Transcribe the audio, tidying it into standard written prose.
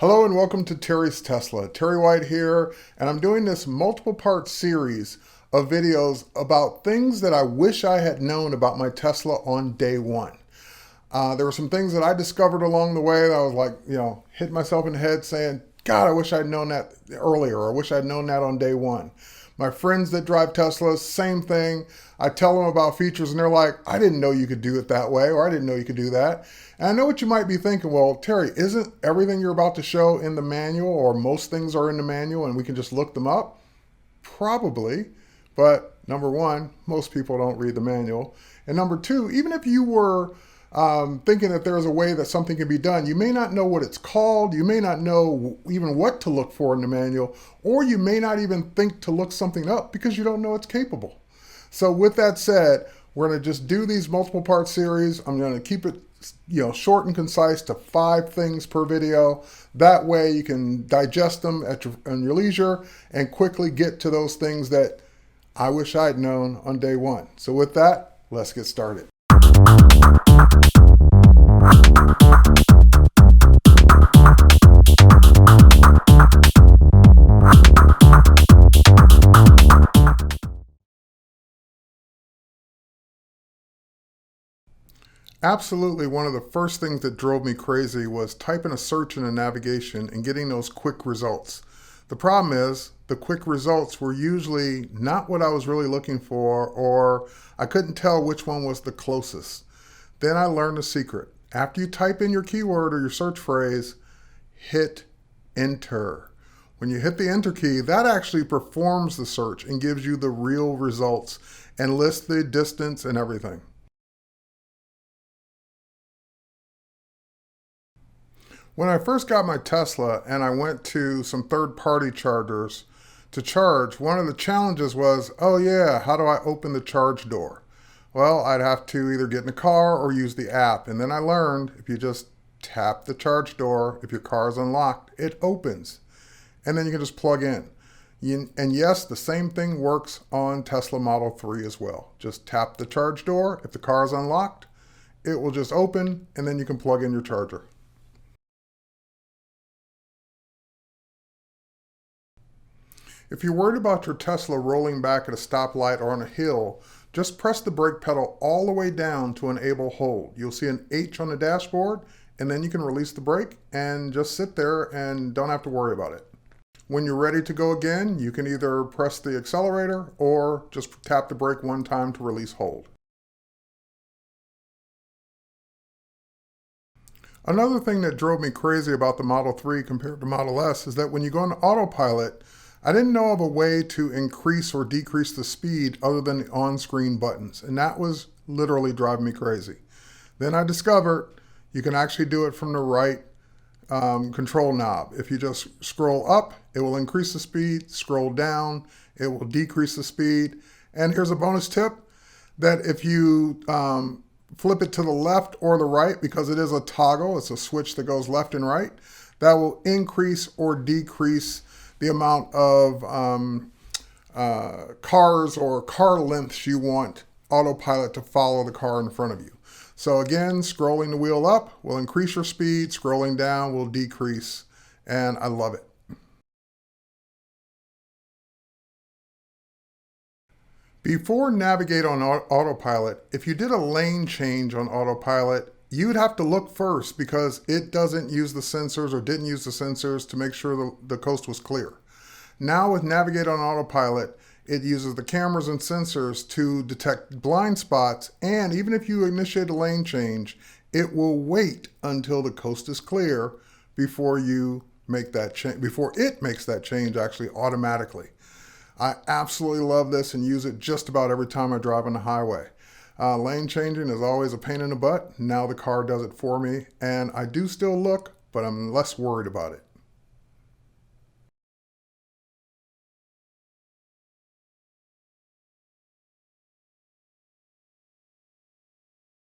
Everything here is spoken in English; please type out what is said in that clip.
Hello and welcome to Terry's Tesla. Terry White here, and I'm doing this multiple part series of videos about things that I wish I had known about my Tesla on day one. There were some things that I discovered along the way that I was like, hitting myself in the head saying, God, I wish I'd known that earlier, or I wish I'd known that on day one. My friends that drive Teslas, same thing. I tell them about features and they're like, I didn't know you could do it that way, or I didn't know you could do that. And I know what you might be thinking, well, Terry, isn't everything you're about to show in the manual, or most things are in the manual and we can just look them up? Probably, but number one, most people don't read the manual. And number two, even if you were thinking that there's a way that something can be done, you may not know what it's called, you may not know even what to look for in the manual, or you may not even think to look something up because you don't know it's capable. So with that said, we're going to just do these multiple part series. I'm going to keep it short and concise to 5 things per video. That way you can digest them on your leisure and quickly get to those things that I wish I'd known on day one. So with that, let's get started. Absolutely, one of the first things that drove me crazy was typing a search in a navigation and getting those quick results. The problem is the quick results were usually not what I was really looking for, or I couldn't tell which one was the closest. Then I learned the secret. After you type in your keyword or your search phrase, hit enter. When you hit the enter key, that actually performs the search and gives you the real results and lists the distance and everything. When I first got my Tesla and I went to some third-party chargers to charge, one of the challenges was, oh yeah, how do I open the charge door? Well, I'd have to either get in the car or use the app. And then I learned if you just tap the charge door, if your car is unlocked, it opens. And then you can just plug in. And yes, the same thing works on Tesla Model 3 as well. Just tap the charge door. If the car is unlocked, it will just open and then you can plug in your charger. If you're worried about your Tesla rolling back at a stoplight or on a hill, just press the brake pedal all the way down to enable hold. You'll see an H on the dashboard, and then you can release the brake and just sit there and don't have to worry about it. When you're ready to go again, you can either press the accelerator or just tap the brake one time to release hold. Another thing that drove me crazy about the Model 3 compared to Model S is that when you go on autopilot, I didn't know of a way to increase or decrease the speed other than the on-screen buttons, and that was literally driving me crazy. Then I discovered you can actually do it from the right control knob. If you just scroll up, it will increase the speed, scroll down, it will decrease the speed. And here's a bonus tip, that if you flip it to the left or the right, because it is a toggle, it's a switch that goes left and right, that will increase or decrease the amount of cars or car lengths you want autopilot to follow the car in front of you. So again, scrolling the wheel up will increase your speed, scrolling down will decrease, and I love it. Before Navigate on Autopilot, if you did a lane change on autopilot, you'd have to look first because it doesn't use the sensors or didn't use the sensors to make sure the coast was clear. Now with Navigate on Autopilot, it uses the cameras and sensors to detect blind spots, and even if you initiate a lane change, it will wait until the coast is clear before you make that change, before it makes that change actually automatically. I absolutely love this and use it just about every time I drive on the highway. Lane changing is always a pain in the butt. Now the car does it for me, and I do still look, but I'm less worried about it.